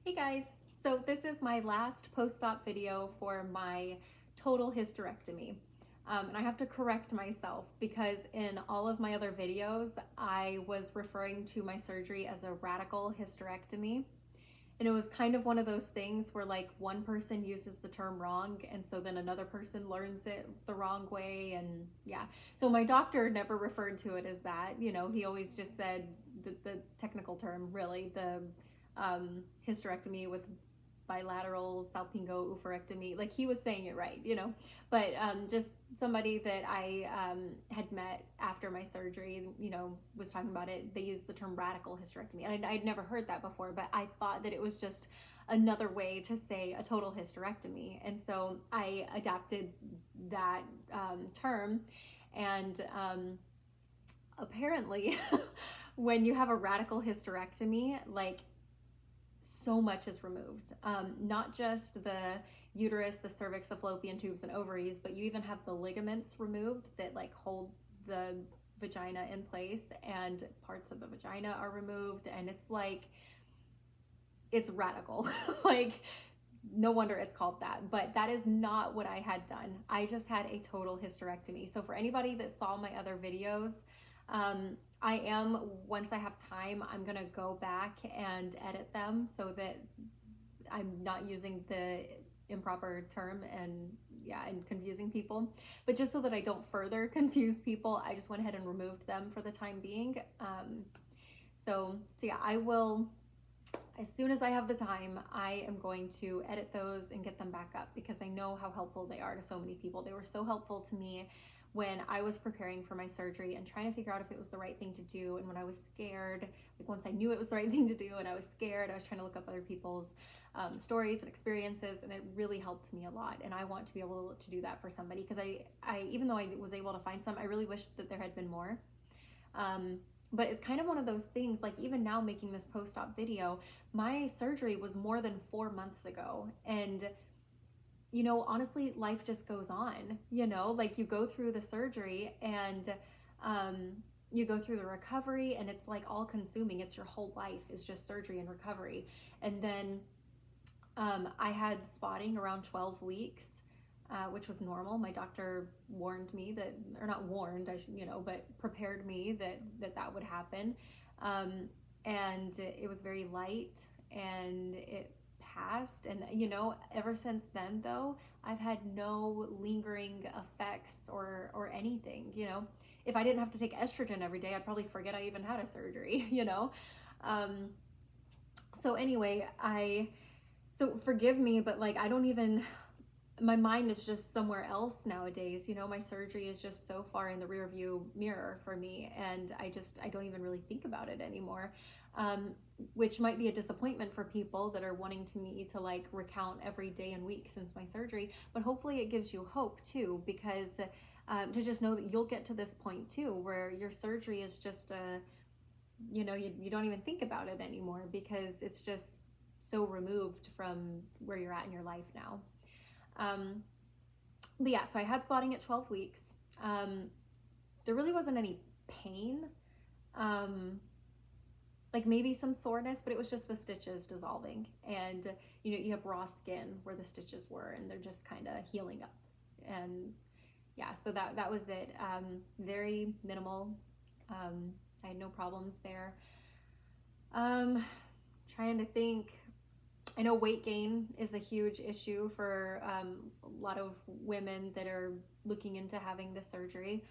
Hey guys, so this is my last post-op video for my total hysterectomy. And I have to correct myself because in all of my other videos, I was referring to my surgery as a radical hysterectomy. And it was kind of one of those things where like one person uses the term wrong and so then another person learns it the wrong way. And yeah, so my doctor never referred to it as that. He always just said the technical term, really, the hysterectomy with bilateral salpingo oophorectomy. Like he was saying it right, but just somebody that I had met after my surgery, was talking about it. They used the term radical hysterectomy, and I'd never heard that before, but I thought that it was just another way to say a total hysterectomy, and so I adapted that term. And apparently when you have a radical hysterectomy, like, so much is removed. Not just the uterus, the cervix, the fallopian tubes and ovaries, but you even have the ligaments removed that like hold the vagina in place, and parts of the vagina are removed, and it's radical. Like, no wonder it's called that, but that is not what I had done. I just had a total hysterectomy. So for anybody that saw my other videos, I am, once I have time, I'm gonna go back and edit them so that I'm not using the improper term and confusing people. But just so that I don't further confuse people, I just went ahead and removed them for the time being. So yeah, I will, as soon as I have the time, I am going to edit those and get them back up because I know how helpful they are to so many people. They were so helpful to me when I was preparing for my surgery and trying to figure out if it was the right thing to do. And when I was scared, like once I knew it was the right thing to do and I was scared, I was trying to look up other people's stories and experiences, and it really helped me a lot. And I want to be able to do that for somebody because I even though I was able to find some, I really wish that there had been more. But it's kind of one of those things, like even now making this post-op video, my surgery was more than 4 months ago. And honestly, life just goes on, like you go through the surgery and you go through the recovery, and it's like all consuming. It's your whole life is just surgery and recovery. And then I had spotting around 12 weeks, which was normal. My doctor warned me that, or not warned, but prepared me that would happen. And it was very light and it passed. And ever since then though, I've had no lingering effects or anything. If I didn't have to take estrogen every day, I'd probably forget I even had a surgery. So anyway, so forgive me, but like I don't even, my mind is just somewhere else nowadays. My surgery is just so far in the rear view mirror for me, and I don't even really think about it anymore, which might be a disappointment for people that are wanting me to like recount every day and week since my surgery, but hopefully it gives you hope too, because to just know that you'll get to this point too where your surgery is just you don't even think about it anymore because it's just so removed from where you're at in your life now. But yeah, so I had spotting at 12 weeks. There really wasn't any pain, like maybe some soreness, but it was just the stitches dissolving. And you have raw skin where the stitches were, and they're just kind of healing up. And yeah, so that was it. Very minimal. I had no problems there. Trying to think. I know weight gain is a huge issue for a lot of women that are looking into having the surgery.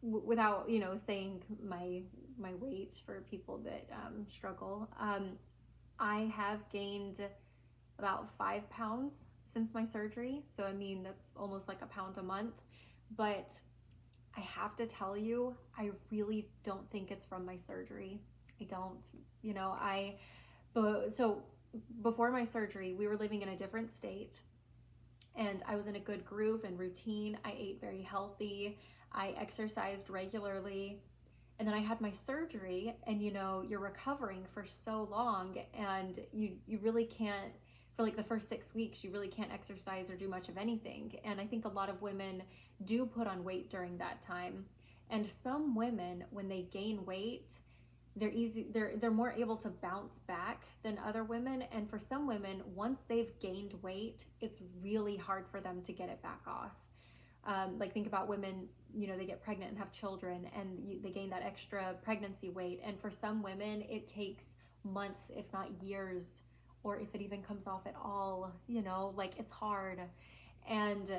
Without saying my weight for people that struggle, I have gained about 5 pounds since my surgery. So I mean, that's almost like a pound a month. But I have to tell you, I really don't think it's from my surgery. I don't. So before my surgery, we were living in a different state, and I was in a good groove and routine. I ate very healthy. I exercised regularly. And then I had my surgery, and you're recovering for so long, and you really can't, for like the first 6 weeks, you really can't exercise or do much of anything. And I think a lot of women do put on weight during that time. And some women, when they gain weight, they're more able to bounce back than other women. And for some women, once they've gained weight, it's really hard for them to get it back off. Like think about women, they get pregnant and have children, and they gain that extra pregnancy weight. And for some women, it takes months, if not years, or if it even comes off at all, like it's hard. And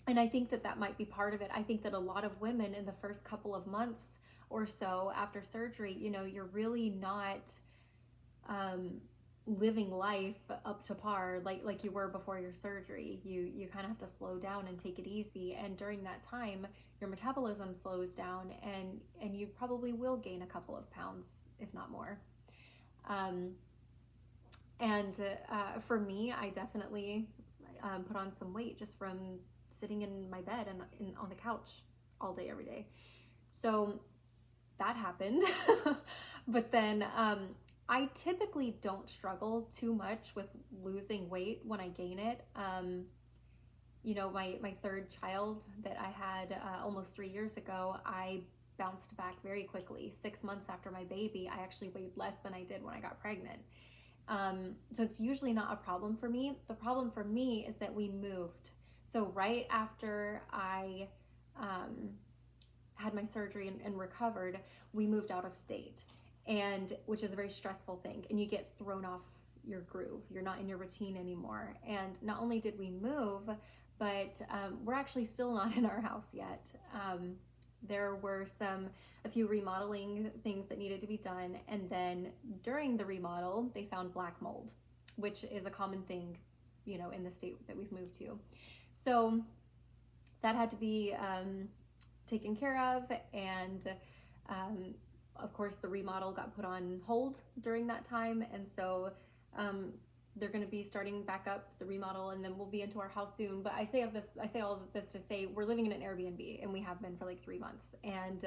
I think that might be part of it. I think that a lot of women in the first couple of months or so after surgery, you're really not living life up to par like you were before your surgery. You kind of have to slow down and take it easy. And during that time, your metabolism slows down, and you probably will gain a couple of pounds, if not more. For me, I definitely put on some weight just from sitting in my bed and on the couch all day, every day. So that happened. But then I typically don't struggle too much with losing weight when I gain it. My third child that I had almost 3 years ago, I bounced back very quickly. 6 months after my baby, I actually weighed less than I did when I got pregnant. So it's usually not a problem for me. The problem for me is that we moved. So right after I had my surgery and recovered, we moved out of state, and which is a very stressful thing. And you get thrown off your groove. You're not in your routine anymore. And not only did we move, but we're actually still not in our house yet. There were a few remodeling things that needed to be done. And then during the remodel, they found black mold, which is a common thing, in the state that we've moved to. So that had to be taken care of. And of course, the remodel got put on hold during that time. And so they're going to be starting back up the remodel, and then we'll be into our house soon. But I say all of this to say we're living in an Airbnb, and we have been for like 3 months. And,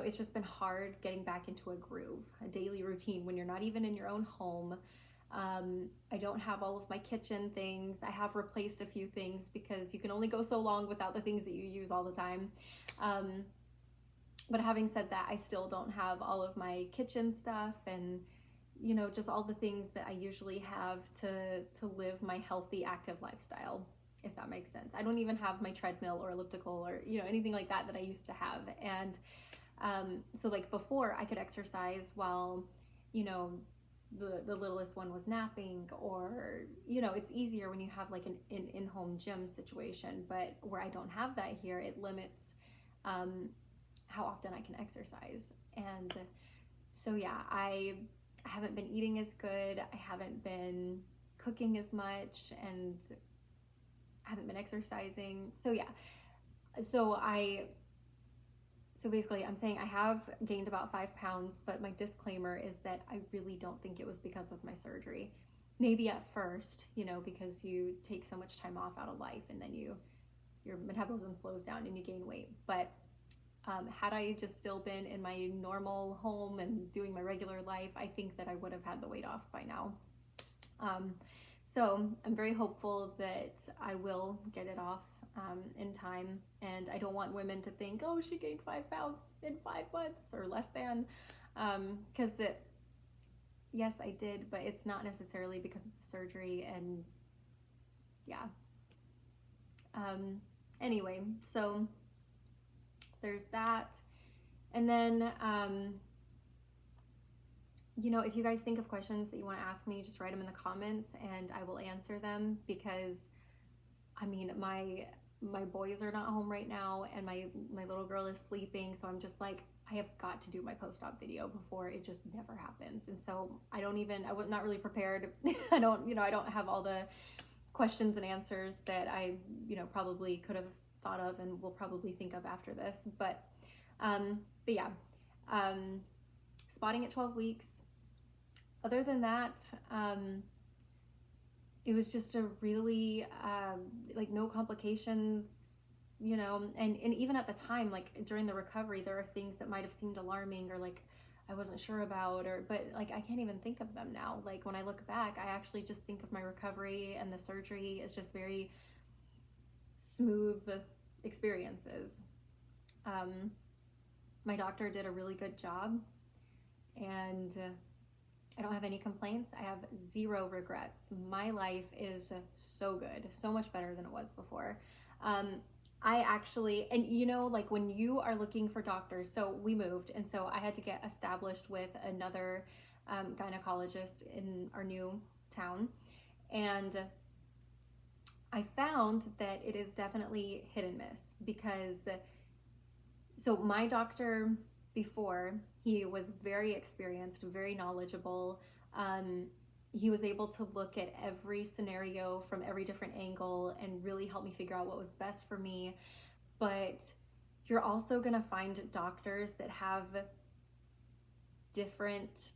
it's just been hard getting back into a groove, a daily routine when you're not even in your own home. I don't have all of my kitchen things. I have replaced a few things because you can only go so long without the things that you use all the time. But having said that, I still don't have all of my kitchen stuff and, just all the things that I usually have to live my healthy, active lifestyle, if that makes sense. I don't even have my treadmill or elliptical or, anything like that I used to have. And so like before, I could exercise while, the littlest one was napping, or, it's easier when you have like an in-home gym situation. But where I don't have that here, it limits how often I can exercise. And so yeah, I haven't been eating as good. I haven't been cooking as much, and I haven't been exercising. So yeah, so basically I'm saying I have gained about 5 pounds, but my disclaimer is that I really don't think it was because of my surgery. Maybe at first, because you take so much time off out of life, and then your metabolism slows down and you gain weight. But had I just still been in my normal home and doing my regular life, I think that I would have had the weight off by now. So I'm very hopeful that I will get it off in time. And I don't want women to think, oh, she gained 5 pounds in 5 months or less than, because yes, I did, but it's not necessarily because of the surgery. And yeah. Anyway, so there's that. And then, if you guys think of questions that you want to ask me, just write them in the comments and I will answer them, because my boys are not home right now, and my little girl is sleeping. So I'm just like, I have got to do my post-op video before it just never happens. And so I was not really prepared. I don't have all the questions and answers that I, probably could have thought of and will probably think of after this. But yeah, spotting at 12 weeks. Other than that, it was just a really, no complications, and even at the time, like during the recovery, there are things that might've seemed alarming or like I wasn't sure about, but like I can't even think of them now. Like when I look back, I actually just think of my recovery and the surgery as just very smooth experiences. My doctor did a really good job, and I don't have any complaints. I have zero regrets. My life is so good, so much better than it was before. I actually, and you know, like when you are looking for doctors, so we moved, and so I had to get established with another gynecologist in our new town. And I found that it is definitely hit and miss, because so my doctor before, he was very experienced, very knowledgeable. He was able to look at every scenario from every different angle and really help me figure out what was best for me. But you're also going to find doctors that have different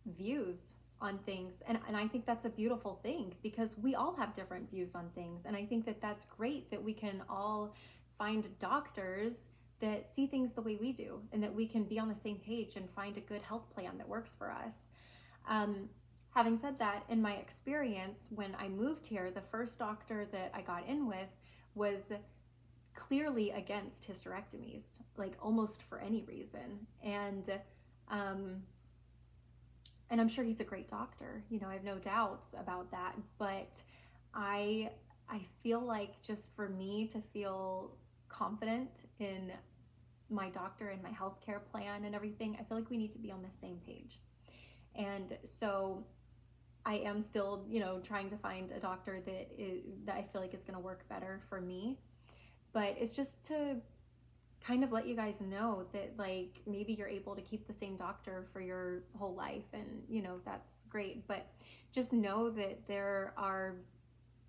views on things. And I think that's a beautiful thing, because we all have different views on things. And I think that that's great that we can all find doctors that see things the way we do, and that we can be on the same page and find a good health plan that works for us. Having said that, in my experience, when I moved here, the first doctor that I got in with was clearly against hysterectomies, like almost for any reason. And I'm sure he's a great doctor, you know, I have no doubts about that. But I feel like, just for me to feel confident in my doctor and my healthcare plan and everything, I feel like we need to be on the same page. And so I am still, you know, trying to find a doctor that I feel like is going to work better for me. But it's just to kind of let you guys know that, like, maybe you're able to keep the same doctor for your whole life, and you know, that's great. But just know that there are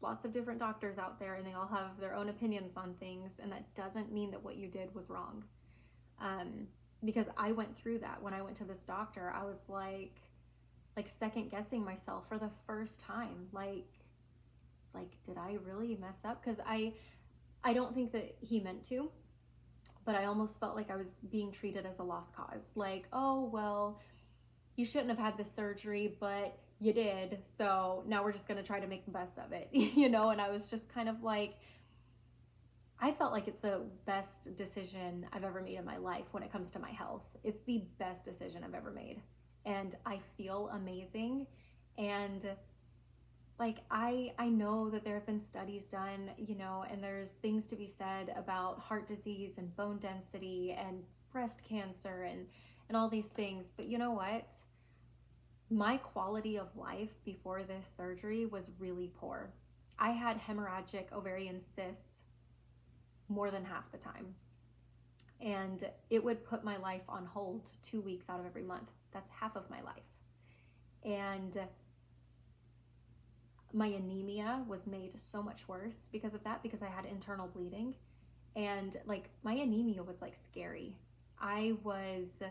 lots of different doctors out there, and they all have their own opinions on things, and that doesn't mean that what you did was wrong. Because I went through that when I went to this doctor. I was like second guessing myself for the first time. Like, did I really mess up? Because I don't think that he meant to, but I almost felt like I was being treated as a lost cause. Like, oh, well, you shouldn't have had this surgery, but you did, so now we're just going to try to make the best of it, you know? And I was just kind of like, I felt like it's the best decision I've ever made in my life when it comes to my health. It's the best decision I've ever made. And I feel amazing. And like, I know that there have been studies done, you know, and there's things to be said about heart disease and bone density and breast cancer and all these things. But you know what? My quality of life before this surgery was really poor. I had hemorrhagic ovarian cysts more than half the time. And it would put my life on hold 2 weeks out of every month. That's half of my life. And my anemia was made so much worse because of that, because I had internal bleeding. And like, my anemia was like scary. I was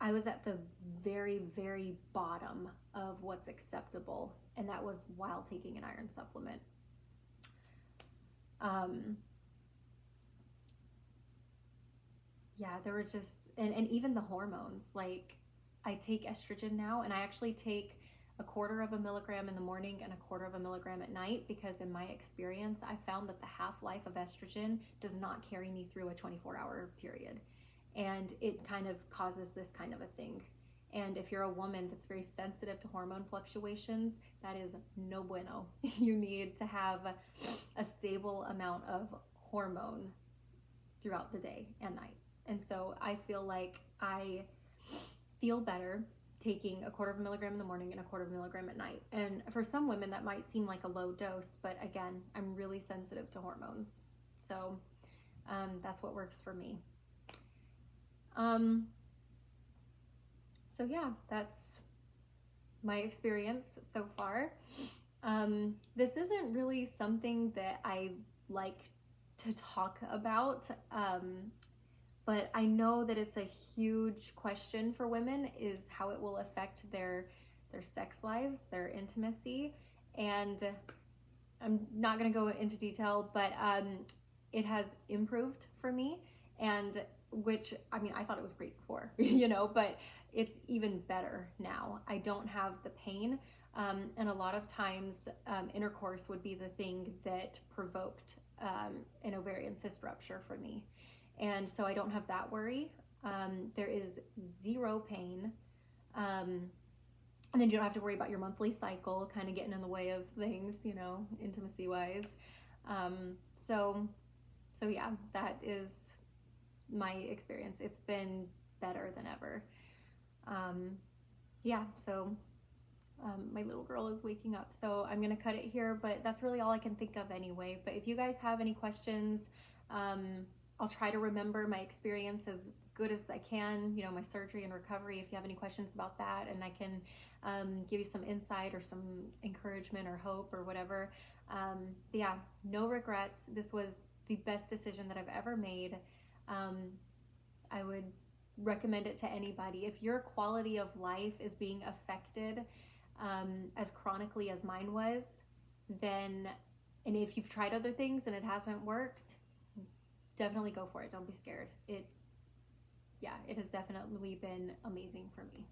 at the very, very bottom of what's acceptable, and that was while taking an iron supplement. Yeah, there was just, and even the hormones, like, I take estrogen now, and I actually take 1/4 milligram in the morning and 1/4 milligram at night, because in my experience, I found that the half-life of estrogen does not carry me through a 24-hour period. And it kind of causes this kind of a thing. And if you're a woman that's very sensitive to hormone fluctuations, that is no bueno. You need to have a stable amount of hormone throughout the day and night. And so I feel like I feel better taking 1/4 milligram in the morning and 1/4 milligram at night. And for some women, that might seem like a low dose, but again, I'm really sensitive to hormones. So that's what works for me. So yeah, that's my experience so far. This isn't really something that I like to talk about, but I know that it's a huge question for women, is how it will affect their sex lives, their intimacy. And I'm not going to go into detail, but it has improved for me, and which, I mean, I thought it was great before, you know, but it's even better now. I don't have the pain. And a lot of times intercourse would be the thing that provoked an ovarian cyst rupture for me. And so I don't have that worry. There is zero pain. And then you don't have to worry about your monthly cycle kind of getting in the way of things, you know, intimacy wise. So yeah, that is my experience. It's been better than ever. Yeah, so my little girl is waking up, so I'm gonna cut it here, but that's really all I can think of anyway. But if you guys have any questions, I'll try to remember my experience as good as I can, you know, my surgery and recovery, if you have any questions about that, and I can give you some insight or some encouragement or hope or whatever. But yeah, no regrets. This was the best decision that I've ever made. I would recommend it to anybody. If your quality of life is being affected as chronically as mine was, then, and if you've tried other things and it hasn't worked, definitely go for it. Don't be scared. It has definitely been amazing for me.